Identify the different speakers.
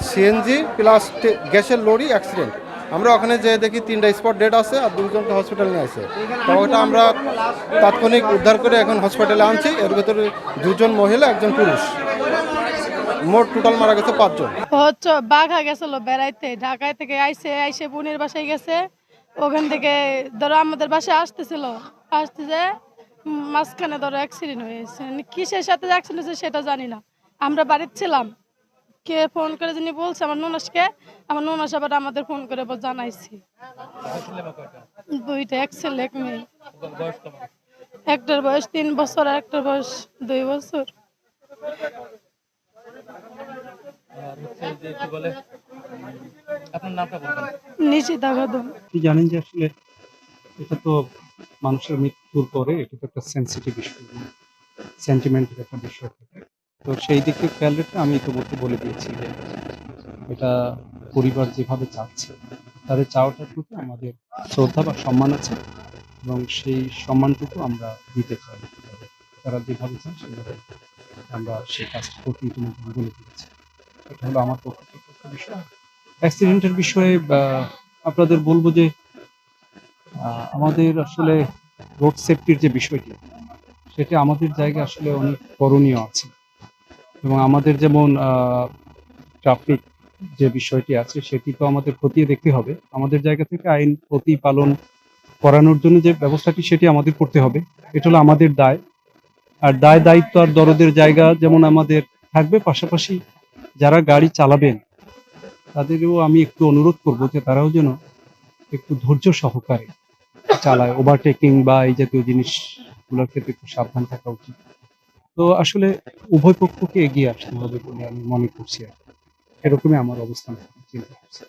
Speaker 1: CNG plus গ্যাসের lorry accident. আমরা ওখানে যে দেখি 3টা স্পট ডেড আছে আর 2জনকে হসপিটাল নিয়ে আসে। তো ওটা আমরা তাৎক্ষণিক উদ্ধার করে এখন হসপিটালে আনছি। এর ভেতরে 2জন মহিলা 1জন পুরুষ, মোট টোটাল মারা গেছে 5জন।
Speaker 2: হচ্ছে বাঘা গেছিল বেড়াইতে, ঢাকায় থেকে আইসে বোনের বাসায় গেছে। ওখান থেকে ধরো আমাদের বাসায় আসতেছে মাঝখানে ধরো অ্যাক্সিডেন্ট হয়েছে। কিসের সাথে অ্যাক্সিডেন্ট হয়েছে সেটা জানি না। আমরা বাড়িতে ছিলাম, কে ফোন করে যিনি বলছে আমার ননাসকে, আমার ননাস আবার আমাদের ফোন করে জানাইছি। 2টা, এক ছেলে এক মেয়ে। একটার বয়স 3 বছর আর একটার বয়স 2 বছর। নিশিতা খাতুন।
Speaker 3: আপনি জানেন যে আসলে এটা তো মানুষের মৃত্যুর পরে এটা তো একটা সেন্সিটিভ ইস্যু, সেন্টিমেন্টের একটা বিষয় থাকে। তো সেই দিকে খেয়াল রেখে আমি ইতিমধ্যে বলে দিয়েছি যে এটা পরিবার যেভাবে চাচ্ছে তাদের চাওয়াটার প্রতি আমাদের শ্রদ্ধা বা সম্মান আছে এবং সেই সম্মানটুকু আমরা দিতে চাই। তারা যেভাবে চান সেভাবে আমরা সেই কাজটা করতে ইতিমধ্যে বলে দিয়েছি। এটা হলো আমার পক্ষ থেকে একটা বিষয়। অ্যাক্সিডেন্টের বিষয়ে আপনাদের বলবো যে আমাদের আসলে রোড সেফটির যে বিষয়টি সেটা আমাদের জায়গায় আসলে অনেক করণীয় আছে এবং আমাদের যেমন ট্রাফিক যে বিষয়টি আছে সেটি তো আমাদের খতিয়ে দেখতে হবে। আমাদের জায়গা থেকে আইন প্রতিপালন করানোর জন্য যে ব্যবস্থাটি সেটি আমাদের করতে হবে। এটা হলো আমাদের দায়। আর দায় দায়িত্ব আর দরদের জায়গা যেমন আমাদের থাকবে, পাশাপাশি যারা গাড়ি চালাবেন তাদেরও আমি একটু অনুরোধ করব যে তারাও যেন একটু ধৈর্য সহকারে চালায়, ওভারটেকিং বা এই জাতীয় জিনিসগুলোর ক্ষেত্রে একটু সাবধান থাকা উচিত। তো আসলে উভয় পক্ষকে এগিয়ে আসতে হবে বলে আমি মনে করছি। এরকমই আমার অবস্থান চিন্তা করছি।